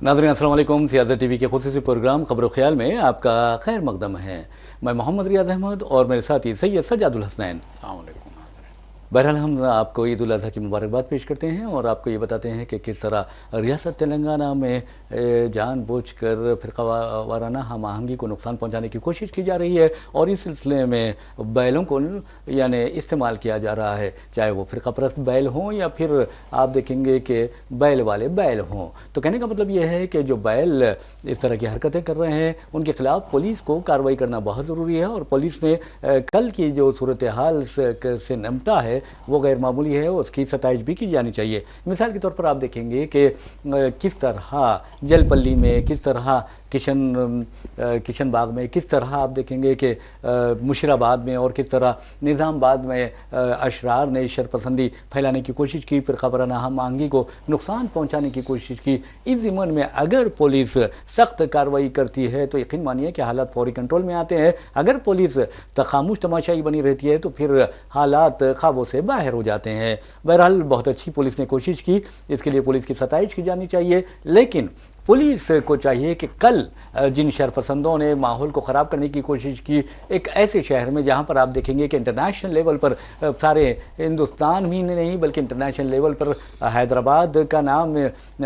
नाज़रीन अस्सलाम वालेकुम। सियासत टीवी के खुसूसी प्रोग्राम खबर ख्याल में आपका खैर मकदम है। मैं मोहम्मद रियाज अहमद और मेरे साथी सैयद सज्जादुल हसनैन। बहरहाल हम आपको ईद उल अज़हा की मुबारकबाद पेश करते हैं और आपको ये बताते हैं कि किस तरह रियासत तेलंगाना में जानबूझकर फ़िरका वाराना हम आहंगी को नुकसान पहुंचाने की कोशिश की जा रही है और इस सिलसिले में बैलों को यानी इस्तेमाल किया जा रहा है, चाहे वो फ़िरका परस्त बैल हों या फिर आप देखेंगे कि बैल वाले बैल हों। तो कहने का मतलब ये है कि जो बैल इस तरह की हरकतें कर रहे हैं उनके खिलाफ पुलिस को कार्रवाई करना बहुत ज़रूरी है और पुलिस ने कल की जो सूरत हाल से निपटा है वो गैर मामूली है, उसकी सताइश भी की जानी चाहिए। मिसाल के तौर पर आप देखेंगे कि किस तरह जलपल्ली में, किस तरह किशन बाग में, किस तरह आप देखेंगे कि मुशीराबाद में और किस तरह निज़ामबाद में अशरार ने शरपसंदी फैलाने की कोशिश की, फिर खबराना हम आहंगी को नुकसान पहुंचाने की कोशिश की। इस ज़िम्मन में अगर पुलिस सख्त कार्रवाई करती है तो यकीन मानिए कि हालात फौरी कंट्रोल में आते हैं। अगर पुलिस खामोश तमाशाई बनी रहती है तो फिर हालात ख्वाबों से बाहर हो जाते हैं। बहरहाल बहुत अच्छी पुलिस ने कोशिश की, इसके लिए पुलिस की सताइश की जानी चाहिए। लेकिन पुलिस को चाहिए कि कल जिन शरपसंदों ने माहौल को ख़राब करने की कोशिश की एक ऐसे शहर में जहां पर आप देखेंगे कि इंटरनेशनल लेवल पर सारे हिंदुस्तान ही नहीं बल्कि इंटरनेशनल लेवल पर हैदराबाद का नाम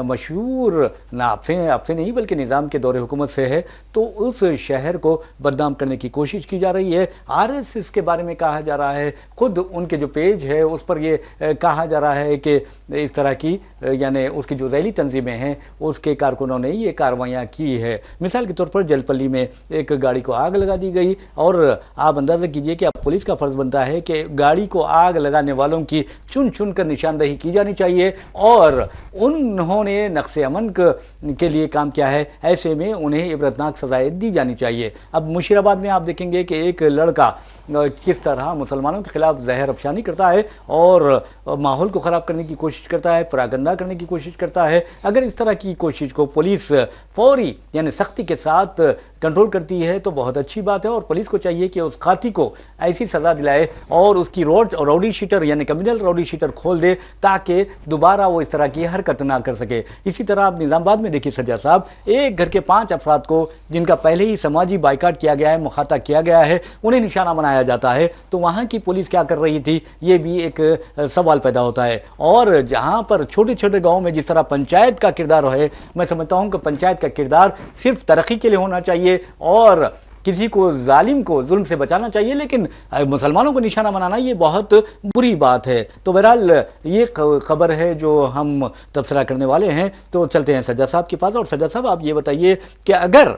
मशहूर ना आपसे नहीं बल्कि निज़ाम के दौरे हुकूमत से है, तो उस शहर को बदनाम करने की कोशिश की जा रही है। RSS के बारे में कहा जा रहा है, खुद उनके जो पेज है उस पर ये कहा जा रहा है कि इस तरह की यानी उसकी जो ज़ैली तंजीमें हैं उसके कारकुन उन्होंने ये कार्रवाइयाँ की है। मिसाल के तौर पर जलपल्ली में एक गाड़ी को आग लगा दी गई और आप अंदाज़ा कीजिए कि अब पुलिस का फ़र्ज़ बनता है कि गाड़ी को आग लगाने वालों की चुन चुन कर निशानदही की जानी चाहिए और उन्होंने नक्शे अमन के लिए काम किया है, ऐसे में उन्हें इबरतनाक सज़ाएं दी जानी चाहिए। अब मुशीराबाद में आप देखेंगे कि एक लड़का किस तरह मुसलमानों के खिलाफ जहर अफशानी करता है और माहौल को ख़राब करने की कोशिश करता है, परागंदा करने की कोशिश करता है। अगर इस तरह की कोशिश को पुलिस फौरी यानी सख्ती के साथ कंट्रोल करती है तो बहुत अच्छी बात है और पुलिस को चाहिए कि उस खाती को ऐसी सज़ा दिलाए और उसकी राउडी शीटर यानी कम्युनल राउडी शीटर खोल दे ताकि दोबारा वो इस तरह की हरकत ना कर सके। इसी तरह आप निज़ामबाद में देखिए सज्जा साहब, एक घर के 5 अफराद को जिनका पहले ही समाजी बाइकाट किया गया है, मुखाता किया गया है, उन्हें निशाना बनाया जाता है, तो वहाँ की पुलिस क्या कर रही थी ये भी एक सवाल पैदा होता है। और जहाँ पर छोटे छोटे गाँव में जिस तरह पंचायत का किरदार है, मैं समझता हूँ कि पंचायत का किरदार सिर्फ तरक्की के लिए होना चाहिए और किसी को जालिम को जुल्म से बचाना चाहिए, लेकिन मुसलमानों को निशाना बनाना ये बहुत बुरी बात है। तो बहरहाल ये खबर है जो हम तबसरा करने वाले हैं। तो चलते हैं सज्जा साहब के पास और सज्जा साहब आप ये बताइए कि अगर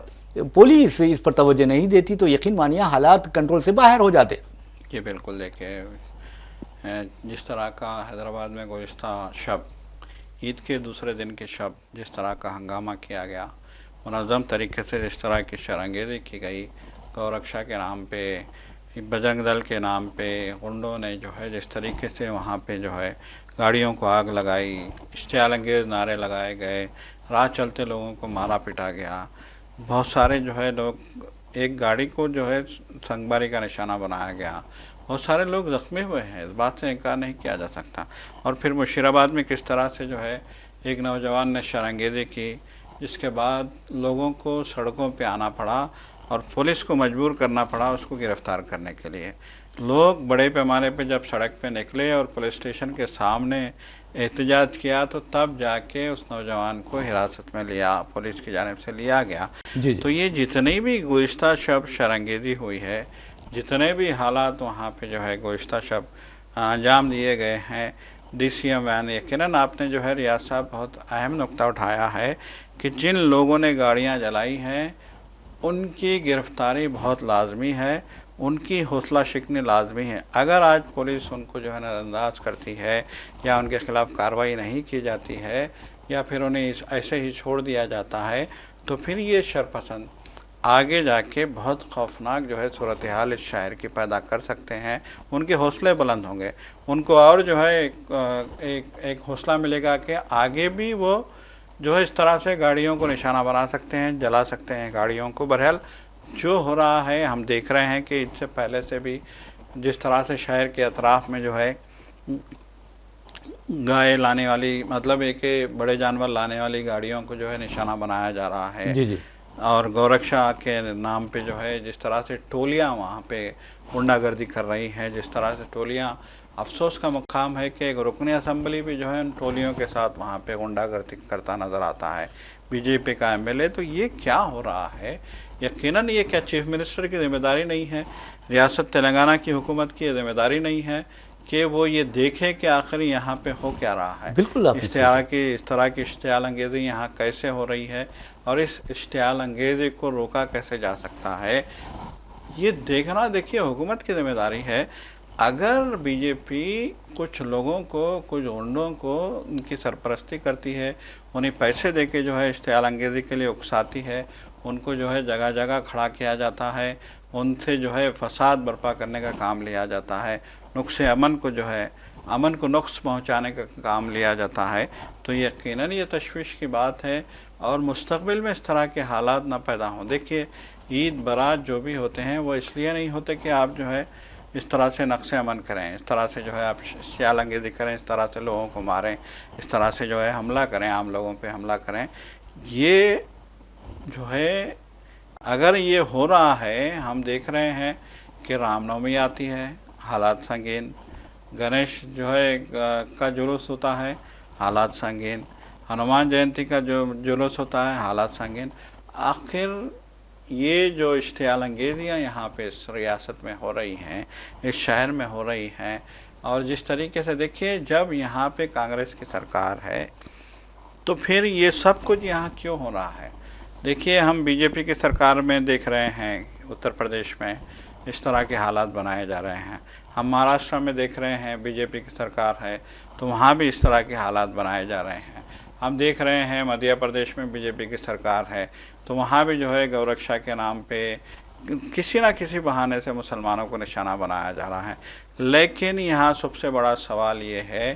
पुलिस इस पर तवज्जो नहीं देती तो यकीन मानिए हालात कंट्रोल से बाहर हो जाते। जी बिल्कुल, देखिए जिस तरह का हैदराबाद में गुज़िश्ता शब ईद के दूसरे दिन के शब जिस तरह का हंगामा किया गया, मुनज़्ज़म तरीके से जिस तरह की शरंगेज़ी की गई, गौरक्षा के नाम पे, बजरंग दल के नाम पे गुंडों ने जो है जिस तरीके से वहाँ पे जो है गाड़ियों को आग लगाई, इश्तियालंगेज़ नारे लगाए गए, राह चलते लोगों को मारा पिटा गया, बहुत सारे जो है लोग, एक गाड़ी को जो है संगबारी का निशाना बनाया गया, बहुत सारे लोग ज़ख्मी हुए हैं, इस बात से इनकार नहीं किया जा सकता। और फिर मुशीराबाद में किस तरह से जो है एक नौजवान ने शरंगेज़ी की, जिसके बाद लोगों को सड़कों पे आना पड़ा और पुलिस को मजबूर करना पड़ा उसको गिरफ़्तार करने के लिए। लोग बड़े पैमाने पे जब सड़क पे निकले और पुलिस स्टेशन के सामने एहतजाज किया तो तब जाके उस नौजवान को हिरासत में लिया, पुलिस की जानिब से लिया गया। जी। तो ये जितनी भी गुज़िश्ता शब शरंगेज़ी हुई है, जितने भी हालात वहाँ पे जो है गुज़िश्ता शब अंजाम दिए गए हैं, DCM वैन, यकीनन आपने जो है रियाज साहब बहुत अहम नुक्ता उठाया है कि जिन लोगों ने गाड़ियाँ जलाई हैं उनकी गिरफ़्तारी बहुत लाजमी है, उनकी हौसला शिकनी लाजमी है। अगर आज पुलिस उनको जो है नज़रअंदाज करती है या उनके ख़िलाफ़ कार्रवाई नहीं की जाती है या फिर उन्हें ऐसे ही छोड़ दिया जाता है तो फिर ये शरपसंद आगे जाके बहुत खौफनाक जो है सूरत हाल इस शहर की पैदा कर सकते हैं। उनके हौसले बुलंद होंगे, उनको और जो है एक हौसला मिलेगा कि आगे भी वो जो है इस तरह से गाड़ियों को निशाना बना सकते हैं, जला सकते हैं गाड़ियों को। बहरहाल जो हो रहा है हम देख रहे हैं कि इससे पहले से भी जिस तरह से शहर के अतराफ़ में जो है गाय लाने वाली, मतलब एक बड़े जानवर लाने वाली गाड़ियों को जो है निशाना बनाया जा रहा है। जी जी। और गौरक्षा के नाम पे जो है जिस तरह से टोलियां वहाँ पे गुंडागर्दी कर रही हैं, जिस तरह से टोलियां, अफसोस का मुकाम है कि एक रुकनी असम्बली भी जो है उन टोलियों के साथ वहाँ पे गुंडागर्दी करता नज़र आता है, बीजेपी का एमएलए। तो ये क्या हो रहा है? यकीनन ये क्या चीफ मिनिस्टर की जिम्मेदारी नहीं है, रियासत तेलंगाना की हुकूमत की जिम्मेदारी नहीं है कि वो ये देखे कि आखिर यहाँ पे हो क्या रहा है? बिल्कुल इस तरह की इश्तियाल अंगेज़ी यहाँ कैसे हो रही है और इस इश्तियाल अंगेज़ी को रोका कैसे जा सकता है, ये देखना देखिए हुकूमत की जिम्मेदारी है। अगर बीजेपी कुछ लोगों को, कुछ गुंडों को उनकी सरपरस्ती करती है, उन्हें पैसे देके जो है इश्तियाल अंगेज़ी के लिए उकसाती है, उनको जो है जगह जगह खड़ा किया जाता है, उनसे जो है फसाद बर्पा करने का काम लिया जाता है, नुक्स अमन को जो है अमन को नुक्स पहुंचाने का काम लिया जाता है, तो यकीनन ये तशवीश की बात है। और मुस्तक़बिल में इस तरह के हालात ना पैदा हों। देखिए ईद बारात जो भी होते हैं वो इसलिए नहीं होते कि आप जो है इस तरह से नक्शे अमन करें, इस तरह से जो है आप इश्तियाल अंगेज़ी करें, इस तरह से लोगों को मारें, इस तरह से जो है हमला करें, आम लोगों पे हमला करें। ये जो है अगर ये हो रहा है, हम देख रहे हैं कि रामनवमी आती है, हालात संगीन, गणेश जो है का जुलूस होता है, हालात संगीन, हनुमान जयंती का जो जुलूस होता है, हालात संगीन। आखिर ये जो इश्तियाल अंगेज़ियाँ यहाँ पे इस रियासत में हो रही हैं, इस शहर में हो रही हैं, और जिस तरीके से देखिए जब यहाँ पे कांग्रेस की सरकार है तो फिर ये सब कुछ यहाँ क्यों हो रहा है? देखिए हम बीजेपी की सरकार में देख रहे हैं उत्तर प्रदेश में इस तरह के हालात बनाए जा रहे हैं, हम महाराष्ट्र में देख रहे हैं बीजेपी की सरकार है तो वहाँ भी इस तरह के हालात बनाए जा रहे हैं, हम देख रहे हैं मध्य प्रदेश में बीजेपी की सरकार है तो वहाँ भी जो है गौरक्षा के नाम पे किसी ना किसी बहाने से मुसलमानों को निशाना बनाया जा रहा है। लेकिन यहाँ सबसे बड़ा सवाल ये है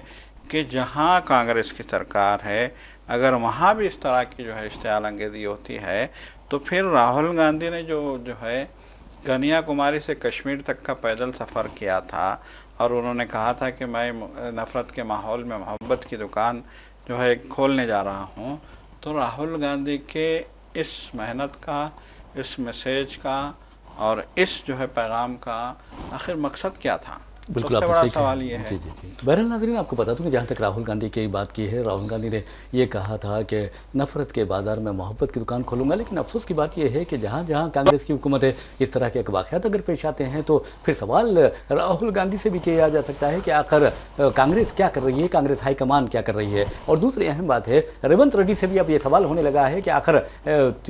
कि जहाँ कांग्रेस की सरकार है, अगर वहाँ भी इस तरह की जो है इश्तियाल अंगेज़ी होती है तो फिर राहुल गांधी ने जो है कन्याकुमारी से कश्मीर तक का पैदल सफ़र किया था और उन्होंने कहा था कि मैं नफ़रत के माहौल में मोहब्बत की दुकान जो है खोलने जा रहा हूँ, तो राहुल गांधी के इस मेहनत का, इस मैसेज का और इस जो है पैगाम का आखिर मकसद क्या था? बिल्कुल सबसे बड़ा सवाल ये है। जी जी जी। बहरहाल नाज़रीन, आपको बता दूं कि जहाँ तक राहुल गांधी की बात की है, राहुल गांधी ने ये कहा था कि नफ़रत के बाज़ार में मोहब्बत की दुकान खोलूंगा, लेकिन अफसोस की बात यह है कि जहाँ जहाँ कांग्रेस की हुकूमत है इस तरह के वाक़यात अगर पेश आते हैं तो फिर सवाल राहुल गांधी से भी किया जा सकता है कि आखिर कांग्रेस क्या कर रही है, कांग्रेस हाईकमान क्या कर रही है। और दूसरी अहम बात है, रेवंत रेड्डी से भी अब ये सवाल होने लगा है कि आखिर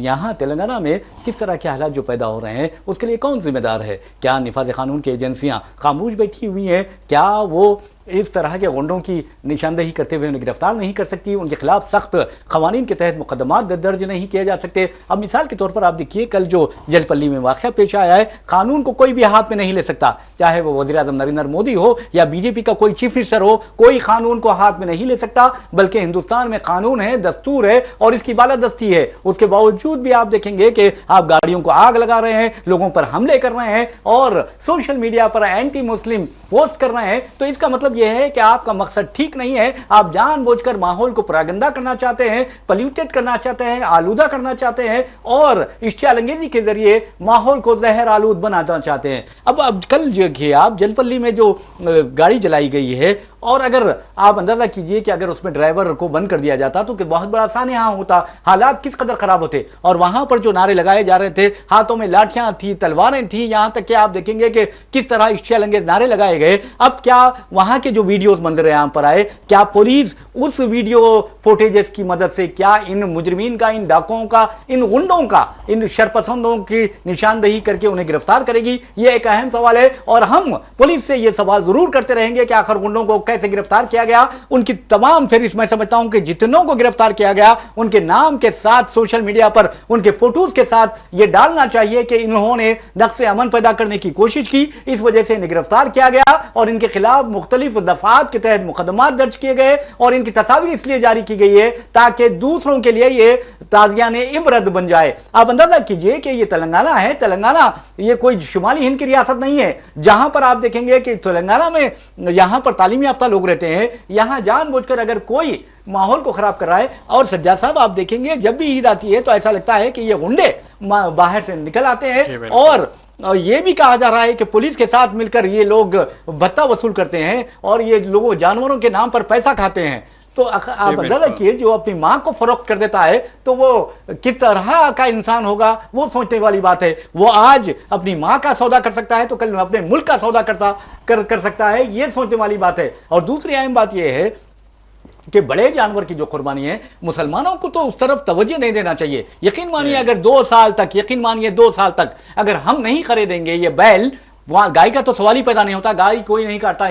यहाँ तेलंगाना में किस तरह के हालात जो पैदा हो रहे हैं उसके लिए कौन जिम्मेदार है? क्या निफाज कानून की एजेंसियाँ खामोश बैठी हुई हैं? क्या वो इस तरह के गुंडों की निशानदेही करते हुए उन्हें गिरफ्तार नहीं कर सकती, उनके खिलाफ सख्त क़वानीन के तहत मुकदमात दर्ज नहीं किए जा सकते? अब मिसाल के तौर पर आप देखिए कल जो जलपल्ली में वाक़या पेश आया है, कानून को कोई भी हाथ में नहीं ले सकता, चाहे वो वज़ीर-ए-आज़म नरेंद्र मोदी हो या बीजेपी का कोई चीफ मिनिस्टर हो, कोई कानून को हाथ में नहीं ले सकता। बल्कि हिंदुस्तान में कानून है, दस्तूर है और इसकी बालादस्ती है, उसके बावजूद भी आप देखेंगे कि आप गाड़ियों को आग लगा रहे हैं, लोगों पर हमले कर रहे हैं और सोशल मीडिया पर एंटी मुस्लिम पोस्ट कर रहे हैं। तो इसका मतलब यह है कि आपका मकसद ठीक नहीं है, आप जानबूझकर माहौल को परागंदा करना चाहते हैं, पॉल्यूटेड करना चाहते हैं, आलूदा करना चाहते हैं और इश्तियाल अंगेज़ी के जरिए माहौल को जहर आलूद बनाना चाहते हैं। अब कल जो कि आप जलपल्ली में जो गाड़ी जलाई गई है, और अगर आप अंदाजा कीजिए कि अगर उसमें ड्राइवर को बंद कर दिया जाता तो बहुत बड़ा सानहा होता, हालात किस कदर खराब होते। और वहां पर जो नारे लगाए जा रहे थे, हाथों में लाठियां थी, तलवारें थी, यहां तक कि आप देखेंगे कि किस तरह इश्तियाल अंगेज़ नारे लगाए गए। अब क्या वहां के जो वीडियोस मंजर आम पर आए, क्या पुलिस उस वीडियो फुटेजेस की मदद से क्या इन मुजरिमीन का, इन डाकुओं का, इन गुंडों का, इन शरपसंदों की निशानदेही करके उन्हें गिरफ्तार करेगी? यह एक अहम सवाल है और हम पुलिस से यह सवाल जरूर करते रहेंगे कि आखिर गुंडों को कैसे गिरफ्तार किया गया, उनकी तमाम फेहरिस्त मैं समझता हूं कि जितनों को गिरफ्तार किया गया उनके नाम के साथ सोशल मीडिया पर उनके फोटोज के साथ यह डालना चाहिए कि इन्होंने नक्शे अमन पैदा करने की कोशिश की, इस वजह से इन्हें गिरफ्तार किया गया। और इनके खिलाफ मुख्तलिफ दफात के तहत मुकदमात दर्ज किए गए और इनकी तस्वीर इसलिए जारी की गई है ताकि दूसरों के लिए ये ताज़ियाने इबरत बन जाए। आप अंदाजा कीजिए कि ये तेलंगाना है, तेलंगाना ये कोई शुमाली हिंद की रियासत नहीं है, जहां पर आप देखेंगे कि तेलंगाना में यहां पर तालीम याफ्ता लोग रहते हैं, यहां जानबूझकर अगर कोई माहौल को खराब कर रहा है। और सज्जाद साहब आप देखेंगे जब भी ईद आती है तो ऐसा लगता है कि ये गुंडे बाहर से निकल आते हैं और ये भी कहा जा रहा है कि पुलिस के साथ मिलकर ये लोग भत्ता वसूल करते हैं और ये लोगों जानवरों के नाम पर पैसा खाते हैं। तो आप अंदाजा किए जो अपनी मां को फरोख्त कर देता है तो वो किस तरह का इंसान होगा, वो सोचने वाली बात है। वो आज अपनी मां का सौदा कर सकता है तो कल अपने मुल्क का सौदा कर सकता है, ये सोचने वाली बात है। और दूसरी अहम बात यह है कि बड़े जानवर की जो कुर्बानी है, मुसलमानों को तो उस तरफ तवज्जो नहीं देना चाहिए। यकीन मानिए अगर 2 साल तक अगर हम नहीं खरीदेंगे ये बैल, वहां गाय का तो सवाल ही पैदा नहीं होता, गाय कोई नहीं काटता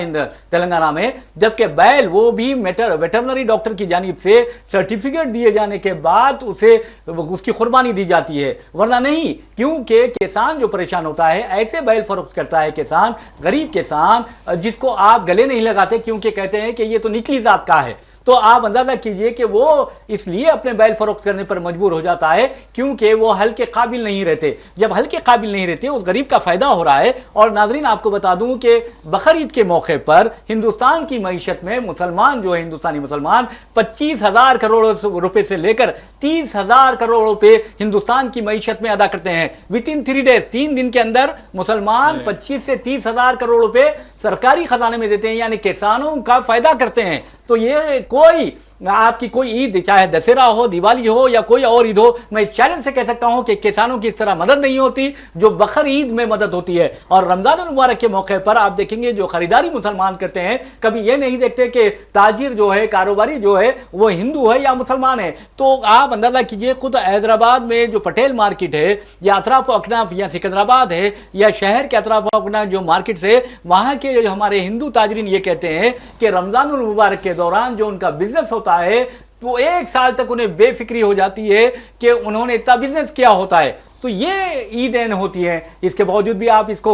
तेलंगाना में, जबकि बैल वो भी वेटरनरी डॉक्टर की जानिब से सर्टिफिकेट दिए जाने के बाद उसे उसकी कुर्बानी दी जाती है, वरना नहीं। क्योंकि किसान जो परेशान होता है, ऐसे बैल फरोख्त करता है किसान, गरीब किसान, जिसको आप गले नहीं लगाते क्योंकि कहते हैं कि ये तो निचली जात का है। तो आप अंदाजा कीजिए कि वो इसलिए अपने बैल फरोख्त करने पर मजबूर हो जाता है क्योंकि वो हल के काबिल नहीं रहते। जब हल के काबिल नहीं रहते उस गरीब का फायदा हो रहा है। और नाजरीन आपको बता दूं कि बकर ईद के मौके पर हिंदुस्तान की मईशत में मुसलमान जो है, हिंदुस्तानी मुसलमान 25,000 करोड़ रुपए से लेकर 30,000 करोड़ रुपए हिंदुस्तान की मईशत में अदा करते हैं। विद इन 3 डेज, 3 दिन के अंदर मुसलमान 25 से 30,000 करोड़ रुपए सरकारी खजाने में देते हैं, यानी किसानों का फायदा करते हैं। तो ये कोई आपकी कोई ईद, चाहे दशहरा हो, दिवाली हो या कोई और ईद हो, मैं चैलेंज से कह सकता हूं कि किसानों की इस तरह मदद नहीं होती जो बकर ईद में मदद होती है। और रमजान मुबारक के मौके पर आप देखेंगे जो खरीदारी मुसलमान करते हैं, कभी ये नहीं देखते कि ताजिर जो है, कारोबारी जो है, वो हिंदू है या मुसलमान है। तो आप अंदाजा कीजिए, खुद हैदराबाद में जो पटेल मार्केट है या अतराफ अकनाफ या सिकंदराबाद है या शहर के अतराफ अकनाफ जो मार्केट है, वहां के हमारे हिंदू ताजरीन ये कहते हैं कि रमजान मुबारक के दौरान जो उनका बिजनेस होता है तो 1 साल तक उन्हें बेफिक्री हो जाती है कि उन्होंने इतना बिजनेस किया होता है। तो ये ईदें होती हैं, इसके बावजूद भी आप इसको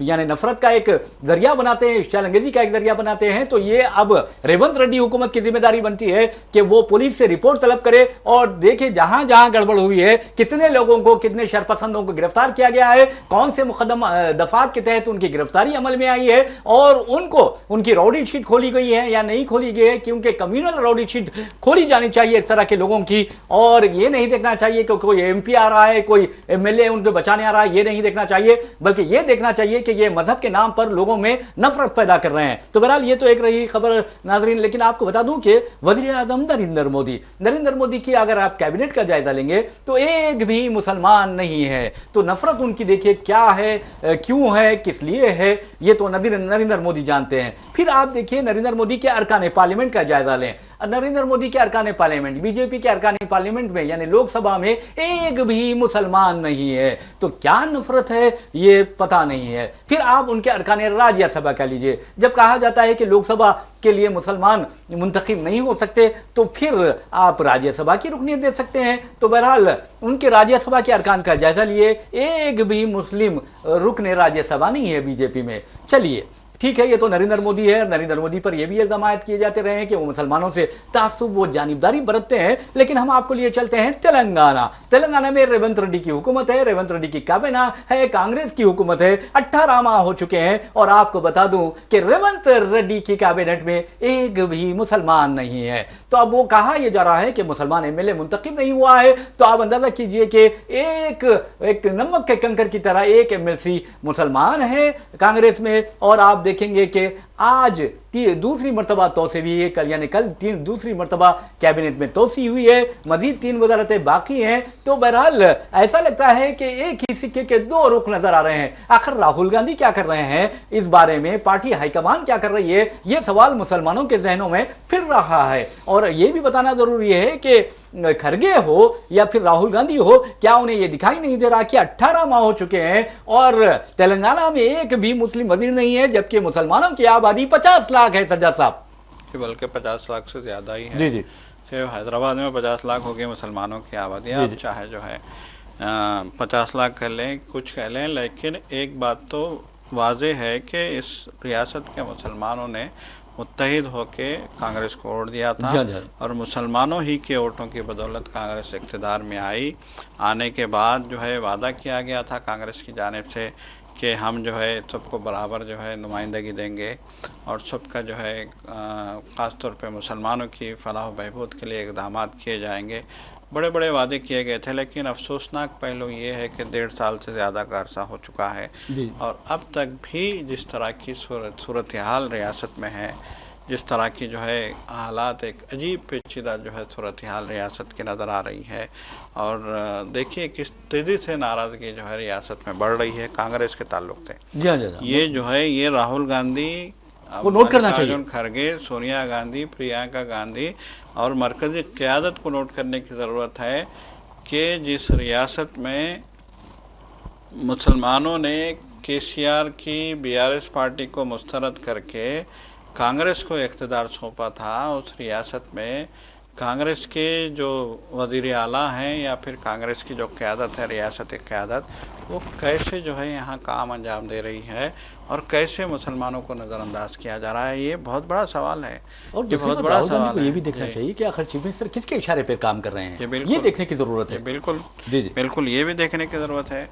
यानी नफरत का एक जरिया बनाते हैं, शैलंगेजी का एक जरिया बनाते हैं। तो ये अब रेवंत रेड्डी हुकूमत की जिम्मेदारी बनती है कि वो पुलिस से रिपोर्ट तलब करे और देखे जहां जहां गड़बड़ हुई है, कितने लोगों को, कितने शरपसंदों को गिरफ्तार किया गया है, कौन से मुकदमा दफात के तहत उनकी गिरफ्तारी अमल में आई है और उनको उनकी रॉडी शीट खोली गई है या नहीं खोली गई है। क्योंकि कम्युनल रॉडी शीट खोली जानी चाहिए इस तरह के लोगों की, और ये नहीं देखना चाहिए कि कोई MP आ रहा है, कोई MLA उनको बचाने आ रहा है, ये नहीं देखना चाहिए, बल्कि ये देखना चाहिए कि ये मजहब के नाम पर लोगों में नफरत पैदा कर रहे हैं। तो बहरहाल ये तो एक रही खबर नाजरीन। लेकिन आपको बता दूं कि वज़ीर आज़म नरेंद्र मोदी की अगर आप कैबिनेट का जायजा लेंगे तो एक भी मुसलमान नहीं है। तो नफरत उनकी देखिए क्या है, क्यों है, किस लिए है, ये तो नरेंद्र मोदी जानते हैं। फिर आप देखिए नरेंद्र मोदी के अरकान पार्लियामेंट का जायजा लें। नरेंद्र मोदी के अरकान पार्लियामेंट, बीजेपी के अरकान पार्लियामेंट में यानी लोकसभा में एक भी मुसलमान नहीं है। तो क्या नफरत है ये पता नहीं है। फिर आप उनके अरकान राज्यसभा कह लीजिए, जब कहा जाता है कि लोकसभा के लिए मुसलमान मुंतखब नहीं हो सकते तो फिर आप राज्यसभा की रुकनीत दे सकते हैं। तो बहरहाल उनके राज्यसभा के अरकान का जायजा लिए, एक भी मुस्लिम रुकने राज्यसभा नहीं है बीजेपी में। चलिए ठीक है, ये तो नरेंद्र मोदी है। नरेंद्र मोदी पर यह भी इल्जाम किए जाते रहे हैं कि वो मुसलमानों से तासुब, वो जानिबदारी बरतते हैं। लेकिन हम आपको लिए चलते हैं तेलंगाना में रेवंत रेड्डी की हुकूमत है, रेवंत रेड्डी की काबिना है, कांग्रेस की हुकूमत है। 18 माह हो चुके हैं और आपको बता दूं कि रेवंत रेड्डी की कैबिनेट में एक भी मुसलमान नहीं है। तो अब वो कहा यह जा रहा है कि मुसलमान MLA मुंतखब नहीं हुआ है। तो आप अंदाजा कीजिए कि एक नमक के कंकर की तरह एक MLC मुसलमान है कांग्रेस में। और आप देखेंगे कि आज दूसरी मरतबा तोसी हुई है, कल दूसरी मरतबा कैबिनेट में तोसी हुई है, मजीद 3 वजारतें बाकी हैं। तो बहरहाल ऐसा लगता है कि एक ही सिक्के के 2 रुख नजर आ रहे हैं। आखिर राहुल गांधी क्या कर रहे हैं इस बारे में, पार्टी हाईकमान क्या कर रही है, यह सवाल मुसलमानों के जहनों में फिर रहा है। और यह भी बताना जरूरी है कि खरगे हो या फिर राहुल गांधी हो, क्या उन्हें यह दिखाई नहीं दे रहा कि 18 माह हो चुके हैं और तेलंगाना में एक भी मुस्लिम वजीर नहीं है, जबकि मुसलमानों की आबादी 50 लाख है सज्जाद साहब। बल्कि 50 लाख से ज़्यादा ही है। जी जी, सिर्फ हैदराबाद में 50 लाख हो गई मुसलमानों की आबादी। आप चाहे जो है 50 लाख कर लें, कुछ कह लें, लेकिन एक बात तो वाज़ेह है कि इस रियासत के मुसलमानों ने मुत्तहिद होकर कांग्रेस को वोट दिया था। जी हाँ, जी हाँ। और मुसलमानों ही के वोटों की बदौलत कांग्रेस इक़्तिदार में आई। आने के बाद जो है वादा किया गया था कांग्रेस की जानिब से कि हम जो है सबको बराबर जो है नुमाइंदगी देंगे और सबका जो है ख़ास तौर पे मुसलमानों की फलाह व बहबूद के लिए इक़दाम किए जाएंगे। बड़े बड़े वादे किए गए थे, लेकिन अफसोसनाक पहलू ये है कि 1.5 साल से ज़्यादा का अरसा हो चुका है जी। और अब तक भी जिस तरह की सूरत हाल रियासत में है, जिस तरह की जो है हालात, एक अजीब पेचीदा जो है सूरत हाल रियासत की नज़र आ रही है। और देखिए किस तेज़ी से नाराज़गी जो है रियासत में बढ़ रही है कांग्रेस के ताल्लुक से। जी हाँ, जी हाँ। ये जो है ये राहुल गांधी, वो नोट करना चाहिए। मल्लिकार्जुन खड़गे, सोनिया गांधी, प्रियंका गांधी और मरकज़ी क़यादत को नोट करने की ज़रूरत है कि जिस रियासत में मुसलमानों ने केसीआर की बीआरएस पार्टी को मुस्तरद करके कांग्रेस को इक़्तिदार सौंपा था, उस रियासत में कांग्रेस के जो वज़ीर आला हैं या फिर कांग्रेस की जो क़यादत है, रियासती क़यादत, वो कैसे जो है यहाँ काम अंजाम दे रही है और कैसे मुसलमानों को नज़रअंदाज किया जा रहा है, ये बहुत बड़ा सवाल है। और ये दूसरी बहुत बात, बड़ा राहुल गांधी सवाल को ये है। भी देखना जी। चाहिए कि आखिर चीफ मिनिस्टर किसके इशारे पर काम कर रहे जी, हैं, बिल्कुल। ये देखने की ज़रूरत जी, है। बिल्कुल जी जी। बिल्कुल, ये भी देखने की ज़रूरत है।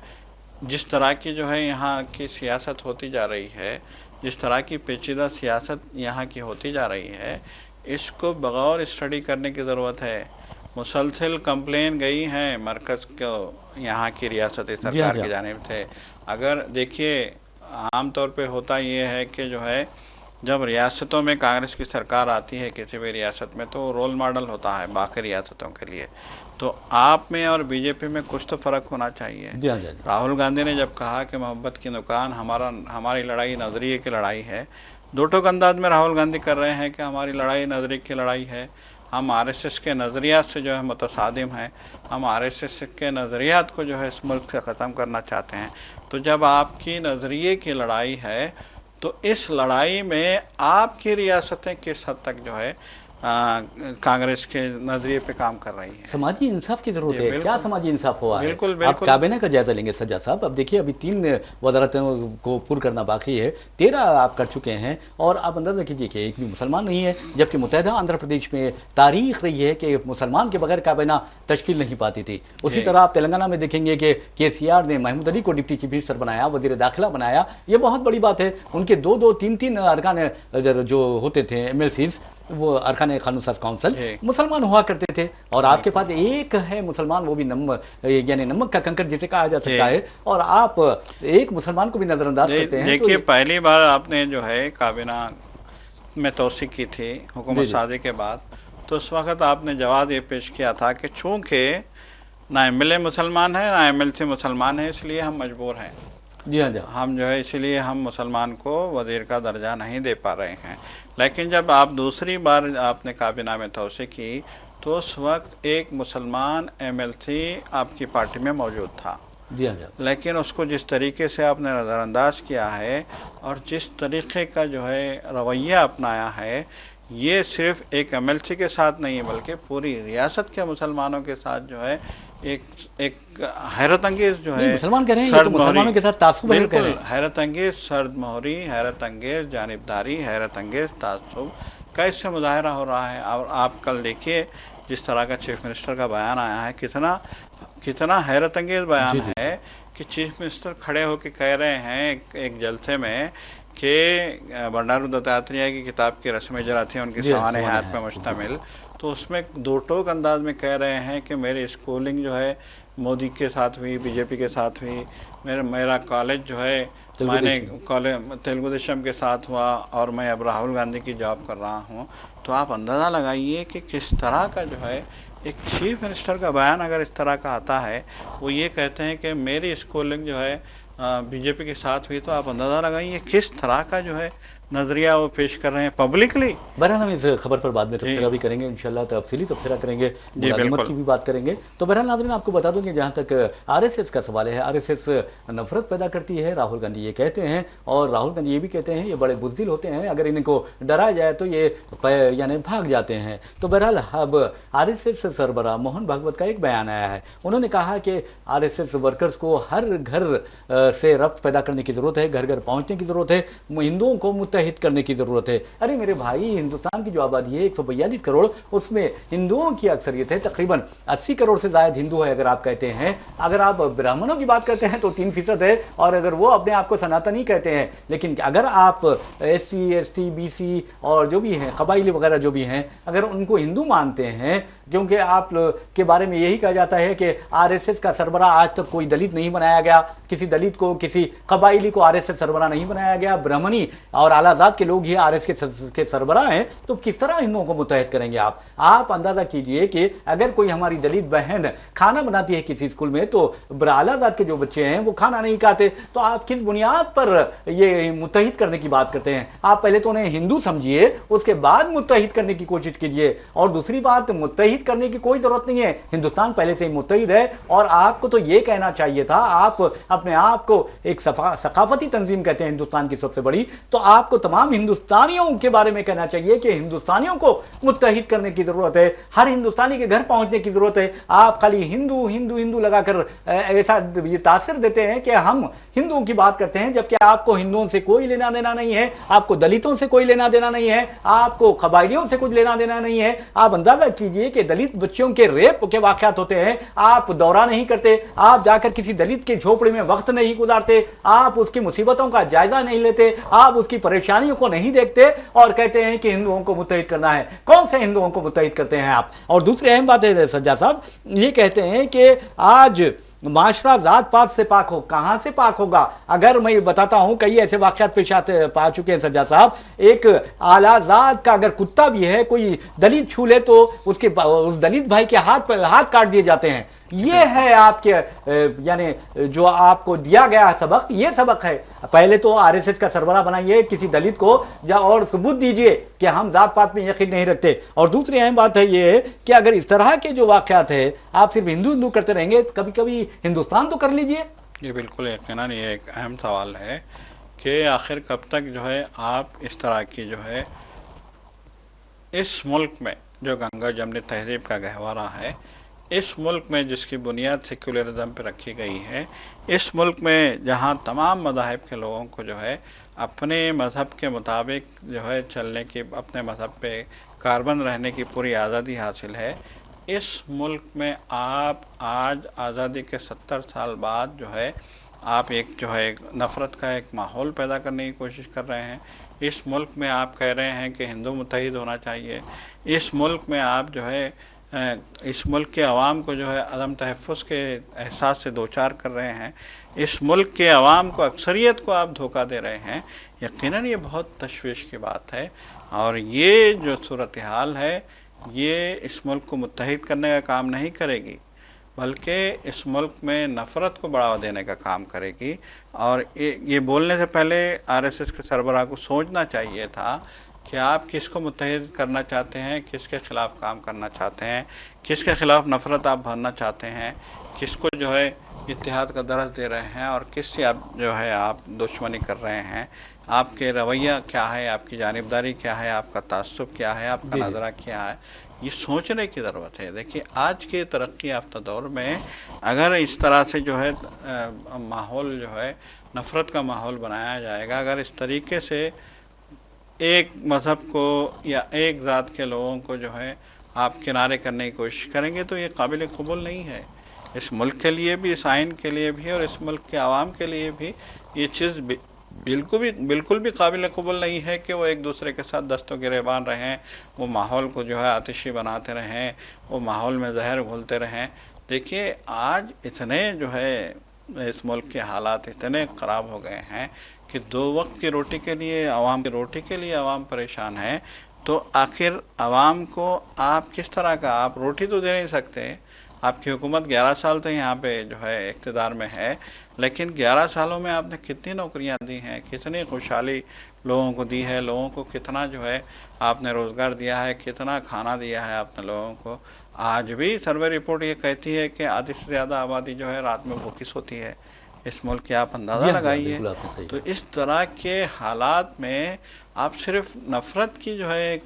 जिस तरह की जो है यहाँ की सियासत होती जा रही है, जिस तरह की पेचीदा सियासत यहाँ की होती जा रही है, इसको बगौर स्टडी करने की ज़रूरत है। मुसलसल कंप्लेन गई हैं मरकज़ को यहाँ की रियासती सरकार की जानिब से। अगर देखिए आम तौर पे होता ये है कि जो है जब रियासतों में कांग्रेस की सरकार आती है किसी भी रियासत में, तो रोल मॉडल होता है बाकी रियासतों के लिए। तो आप में और बीजेपी में कुछ तो फ़र्क होना चाहिए। जी हाँ, जी हाँ। राहुल गांधी ने जब कहा कि मोहब्बत की दुकान हमारी लड़ाई नज़रिए की लड़ाई है, दो टोक अंदाज में राहुल गांधी कर रहे हैं कि हमारी लड़ाई नज़रिए की लड़ाई है, हम आरएसएस के नज़रियात से जो है मुतसादिम हैं, हम आरएसएस के नज़रियात को जो है इस मुल्क से ख़त्म करना चाहते हैं। तो जब आपकी नज़रिए की लड़ाई है तो इस लड़ाई में आपकी रियासतें किस हद तक जो है कांग्रेस के नज़रिए पे काम कर रही है। समाजी इंसाफ की जरूरत है। क्या समाजी इंसाफ हुआ है? बिल्कुल, आप बिल्कुल। काबीना का जायजा लेंगे सज्जा साहब। अब देखिए अभी 3 वजारतों को पूर्ण करना बाकी है, 13 आप कर चुके हैं और आप अंदाजा कीजिए कि एक भी मुसलमान नहीं है, जबकि मुत्तहिदा आंध्र प्रदेश में तारीख रही है कि मुसलमान के बगैर काबीना तश्कील नहीं पाती थी। उसी तरह आप तेलंगाना में देखेंगे कि केसीआर ने महमूद अली को डिप्टी चीफ मिनिस्टर बनाया, वजीर दाखिला बनाया, ये बहुत बड़ी बात है। उनके 2-2, 3-3 अरकान जो होते थे MLCs, वो अरकान कानून साज काउंसिल मुसलमान हुआ करते थे। और आपके पास एक है मुसलमान, वो भी यानी नमक का कंकर जिसे कहा जा सकता है, और आप एक मुसलमान को भी नज़रअंदाज करते हैं। देखिए पहली बार आपने जो है काबीना में तौसीक की थी हुकूमत साजी के बाद, तो उस वक़्त आपने जवाब ये पेश किया था कि चूँकि ना MLA मुसलमान है ना MLC मुसलमान है, इसलिए हम मजबूर हैं। जी हाँ, हम जो है इसलिए हम मुसलमान को वज़ीर का दर्जा नहीं दे पा रहे हैं। लेकिन जब आप दूसरी बार आपने काबीना में तौसीक की, तो उस वक्त एक मुसलमान MLC आपकी पार्टी में मौजूद था। जी हाँ। लेकिन उसको जिस तरीके से आपने नज़रअंदाज किया है और जिस तरीके का जो है रवैया अपनाया है, ये सिर्फ एक MLC के साथ नहीं बल्कि पूरी रियासत के मुसलमानों के साथ जो है एक हैरत अंगेज जो है, मुसलमान कह रहे हैं, ये तो मुसलमानों के साथ तासुब है, बिल्कुल हैरत अंगेज सर्द मोहरी, हैरत अंगेज जानिबदारी, हैरत अंगेज तासुब कैसे मुजाहरा हो रहा है। और आप कल देखिए जिस तरह का चीफ मिनिस्टर का बयान आया है, कितना हैरत अंगेज बयान है कि चीफ मिनिस्टर खड़े होकर कह रहे हैं एक जलसे में कि बंडारू दत्तात्रेय की किताब की रस्म इजरा थी उनकी सवाने हयात पे मुश्तमिल, तो उसमें दो टोक अंदाज में कह रहे हैं कि मेरी स्कूलिंग जो है मोदी के साथ हुई, बीजेपी के साथ हुई, मेरा कॉलेज जो है मैंने कॉलेज तेलुगु देशम के साथ हुआ और मैं अब राहुल गांधी की जॉब कर रहा हूँ। तो आप अंदाज़ा लगाइए कि किस तरह का जो है एक चीफ मिनिस्टर का बयान अगर इस तरह का आता है, वो ये कहते हैं कि मेरी स्कूलिंग जो है बीजेपी के साथ हुई, तो आप अंदाज़ा लगाइए किस तरह का जो है नज़रिया वो पेश कर रहे हैं पब्लिकली। बहरहाल हम इस खबर पर बाद में तबसरा भी करेंगे, इंशाल्लाह तफसीली तबसरा करेंगे, मुलाजिमत की भी बात करेंगे। तो बहरहाल नाज़रीन आपको बता दूं कि जहाँ तक आरएसएस का सवाल है, आरएसएस नफरत पैदा करती है, राहुल गांधी ये कहते हैं, और राहुल गांधी ये भी कहते हैं ये बड़े बुज़दिल होते हैं, अगर इनको डराया जाए तो ये यानी भाग जाते हैं। तो बहरहाल अब आरएसएस सरबराह मोहन भागवत का एक बयान आया है। उन्होंने कहा कि आरएसएस वर्कर्स को हर घर से रब्त पैदा करने की ज़रूरत है, घर घर पहुँचने की ज़रूरत है, हिंदुओं को मुत्तहिद करने की ज़रूरत है। अरे मेरे भाई, हिंदुस्तान की जो आबादी है 142 करोड़, उसमें हिंदुओं की अक्सरियत है, तकरीबन 80 करोड़ से ज़ायद हिंदू है अगर आप कहते हैं। अगर आप ब्राह्मणों की बात करते हैं तो 3% है, और अगर वो अपने आप को सनातनी कहते हैं, लेकिन अगर आप SC ST BC और जो भी हैं कबाइली वगैरह जो भी हैं, अगर उनको हिंदू मानते हैं, क्योंकि आप के बारे में यही कहा जाता है कि आरएसएस का सरबराह आज तक कोई दलित नहीं बनाया गया, किसी दलित को, किसी कबाइली को आरएसएस सरबराह नहीं बनाया गया, ब्राह्मणी और आलाजात के लोग ही आरएसएस के सरबराह हैं, तो किस तरह हिंदुओं को मुत्तहिद करेंगे आप? आप अंदाजा कीजिए कि अगर कोई हमारी दलित बहन खाना बनाती है किसी स्कूल में, तो आलाजात के जो बच्चे हैं वो खाना नहीं खाते, तो आप किस बुनियाद पर ये मुत्तहिद करने की बात करते हैं? आप पहले तो उन्हें हिंदू समझिए, उसके बाद मुत्तहिद करने की कोशिश कीजिए। और दूसरी बात, मुत्तहिद करने की कोई जरूरत नहीं है, हिंदुस्तान पहले से ही मुत्तहिद है। और आपको तो ये कहना चाहिए था, आप अपने आप को एक सकाफती तंजीम कहते हैं हिंदुस्तान की सबसे बड़ी, तो आपको तमाम हिंदुस्तानियों के बारे में कहना चाहिए कि हिंदुस्तानियों को मुत्तहिद करने की जरूरत है, हर हिंदुस्तानी के घर पहुंचने की जरूरत है। आप खाली हिंदू हिंदू हिंदू लगाकर ऐसा ये तासर देते हैं कि हम हिंदुओं की बात करते हैं, जबकि आपको हिंदुओं से कोई लेना देना नहीं है, आपको दलितों से कोई लेना देना नहीं है, आपको कबाइलियों से कुछ लेना देना नहीं है। आप अंदाजा कीजिए कि दलित बच्चों के रेप के वाकयात होते हैं, आप दौरा नहीं करते, आप जाकर किसी दलित के झोपड़ी में वक्त नहीं गुजारते, आप उसकी मुसीबतों का जायजा नहीं लेते, आप उसकी परेशानियों को नहीं देखते, और कहते हैं कि हिंदुओं को मुत्तहिद करना है। कौन से हिंदुओं को मुत्तहिद करते हैं आप? और दूसरी अहम बात है सज्जा साहब, ये कहते हैं कि आज माशरा जात पात से पाक हो। कहां से पाक होगा? अगर मैं बताता हूं, कई ऐसे वाकयात पेश आते पा चुके हैं सज्जा साहब, एक आला जात का अगर कुत्ता भी है, कोई दलित छू ले तो उसके उस दलित भाई के हाथ काट दिए जाते हैं। ये है आपके यानी जो आपको दिया गया सबक, ये सबक है। पहले तो आरएसएस का सरबराह बनाइए किसी दलित को, और सबूत दीजिए कि हम जात पात में यकीन नहीं रखते। और दूसरी अहम बात है ये कि अगर इस तरह के जो वाकयात है आप सिर्फ हिंदू हिंदू करते रहेंगे, तो कभी कभी हिंदुस्तान तो कर लीजिए। ये बिल्कुल यकीनन ये एक अहम सवाल है कि आखिर कब तक जो है आप इस तरह की जो है इस मुल्क में जो गंगा जमनी तहजीब का गहवारा है, इस मुल्क में जिसकी बुनियाद सेक्युलरिज्म पर रखी गई है, इस मुल्क में जहाँ तमाम मज़ाहिब के लोगों को जो है अपने मज़हब के मुताबिक जो है चलने की, अपने मज़हब पे कारबंद रहने की पूरी आज़ादी हासिल है, इस मुल्क में आप आज आज़ादी के 70 साल बाद जो है आप एक जो है नफ़रत का एक माहौल पैदा करने की कोशिश कर रहे हैं। इस मुल्क में आप कह रहे हैं कि हिंदू मुत्तहिद होना चाहिए। इस मुल्क में आप जो है इस मुल्क के अवाम को जो है अदम तहफ़्फ़ुज़ के एहसास से दो चार कर रहे हैं। इस मुल्क के अवाम को, अक्सरियत को आप धोखा दे रहे हैं। यकीनन ये बहुत तशवीश की बात है, और ये जो सूरत हाल है ये इस मुल्क को मुत्तहिद करने का काम नहीं करेगी, बल्कि इस मुल्क में नफ़रत को बढ़ावा देने का काम करेगी। और ये बोलने से पहले आरएसएस के सरबराह को सोचना चाहिए था कि आप किसको मुत्तहिद करना चाहते हैं, किसके ख़िलाफ़ काम करना चाहते हैं, किसके ख़िलाफ़ नफ़रत आप भरना चाहते हैं, किसको जो है इत्तेहाद का दर्ज दे रहे हैं, और किससे आप जो है आप दुश्मनी कर रहे हैं। आपके रवैया क्या है, आपकी जानिबदारी क्या है, आपका तासुब क्या है, आपका नज़रा क्या है, ये सोचने की ज़रूरत है। देखिए आज के तरक्की याफ्ता दौर में अगर इस तरह से जो है माहौल जो है नफ़रत का माहौल बनाया जाएगा, अगर इस तरीके से एक मज़हब को या एक ज़ात के लोगों को जो है आप किनारे करने की कोशिश करेंगे, तो ये काबिल क़बूल नहीं है। इस मुल्क के लिए भी, इस आइन के लिए भी, और इस मुल्क के आवाम के लिए भी ये चीज़ बिल्कुल भी काबिल क़बूल नहीं है कि वो एक दूसरे के साथ दस्तों गिरेबान रहें, वो माहौल को जो है आतिशी बनाते रहें, वो माहौल में जहर घोलते रहें। देखिए आज इतने जो है इस मुल्क के हालात इतने ख़राब हो गए हैं कि 2 वक्त की रोटी के लिए आवाम परेशान है। तो आखिर आवाम को आप किस तरह का, आप रोटी तो दे नहीं सकते, आपकी हुकूमत 11 साल तो यहाँ पे जो है इक़्तिदार में है, लेकिन 11 सालों में आपने कितनी नौकरियाँ दी हैं, कितनी खुशहाली लोगों को दी है, लोगों को कितना जो है आपने रोज़गार दिया है, कितना खाना दिया है आपने लोगों को। आज भी सर्वे रिपोर्ट ये कहती है कि आधी से ज़्यादा आबादी जो है रात में भूखी सोती है इस मुल्क के, आप अंदाज़ा लगाइए। तो इस तरह के हालात में आप सिर्फ नफ़रत की जो है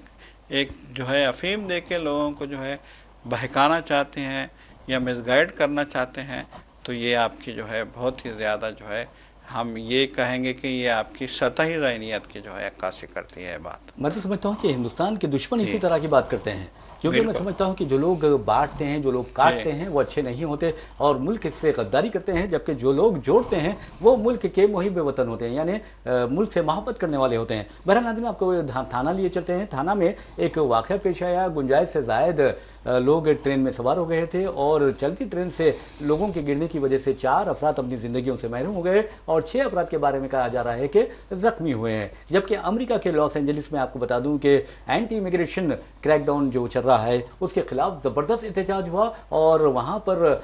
एक जो है अफीम दे के लोगों को जो है बहकाना चाहते हैं या मिसगाइड करना चाहते हैं, तो ये आपकी जो है बहुत ही ज़्यादा जो है हम ये कहेंगे कि ये आपकी सतही ज़हनियत की जो है अक्कासी करती है बात। मैं तो समझता हूँ कि हिंदुस्तान के दुश्मन इसी तरह की बात करते हैं, क्योंकि मैं समझता हूँ कि जो लोग बांटते हैं, जो लोग काटते हैं, वो अच्छे नहीं होते और मुल्क से गद्दारी करते हैं, जबकि जो लोग जोड़ते हैं वो मुल्क के मुहिब वतन होते हैं, यानी मुल्क से मोहब्बत करने वाले होते हैं। बहरहाल नाज़रीन, आपको थाना लिए चलते हैं। थाना में एक वाक़या पेश आया। गुंजाइश से ज़ायद लोग ट्रेन में सवार हो गए थे और चलती ट्रेन से लोगों के गिरने की वजह से 4 अफराद अपनी ज़िंदगियों से महरूम हो गए और 6 अफराद के बारे में कहा जा रहा है कि ज़ख्मी हुए हैं। जबकि अमेरिका के लॉस एंजलिस में आपको बता दूं कि एंटी इमिग्रेशन क्रैकडाउन जो चल रहा है उसके खिलाफ ज़बरदस्त एहतजाज हुआ और वहाँ पर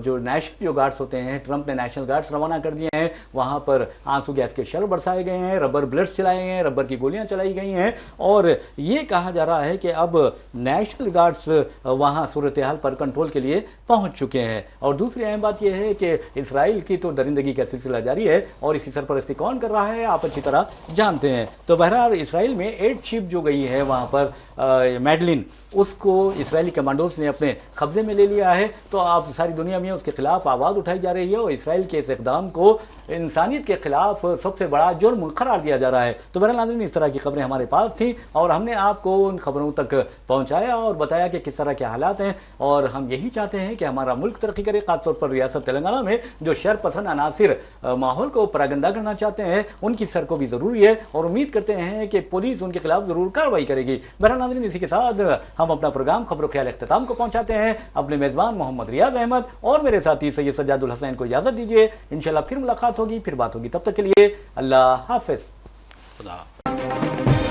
जो नेशनल जो गार्ड्स होते हैं, ट्रंप ने नेशनल गार्ड्स रवाना कर दिए हैं। वहाँ पर आंसू गैस के शेल बरसाए गए हैं, रबर बुलेट्स चलाए गए हैं, रबर की गोलियाँ चलाई गई हैं और ये कहा जा रहा है कि अब नेशनल गार्ड्स वहाँ सूरत हाल पर कंट्रोल के लिए पहुँच चुके हैं। और दूसरी अहम बात यह है कि इसराइल की तो दरिंदगी का सिलसिला जारी है और इसकी सरपरस्ती कौन कर रहा है आप अच्छी तरह जानते हैं। तो बहरहाल इसराइल में 8 शिप जो गई है वहाँ पर मैडलिन, उसको इसराइली कमांडोज ने अपने कब्जे में ले लिया है। तो आप सारी दुनिया में उसके खिलाफ आवाज़ उठाई जा रही है और इसराइल के इस इक़दाम को इंसानियत के खिलाफ सबसे बड़ा जुर्म करार दिया जा रहा है। तो बहरहाल नाज़रीन, इस तरह की खबरें हमारे पास थी और हमने आपको उन खबरों तक पहुँचाया और बताया कि किस तरह के हालात हैं और हम यही चाहते हैं कि हमारा मुल्क तरक्की करे, खासतौर पर रियासत तेलंगाना में जो शर पसंद अनासिर माहौल को परागंदा करना चाहते हैं उनकी सर को भी ज़रूरी है और उम्मीद करते हैं कि पुलिस उनके खिलाफ ज़रूर कार्रवाई करेगी। बहरहाल नाज़रीन, इसी के साथ हम अपना प्रोग्राम खबरों ख्याल इख्तिताम को पहुंचाते हैं। अपने मेज़बान मोहम्मद रियाज अहमद और मेरे साथी सैयद सज्जादुल हसनैन को इजाज़त दीजिए। इंशाल्लाह फिर मुलाकात होगी, फिर बात होगी। तब तक के लिए अल्लाह हाफ़िज़। खुदा।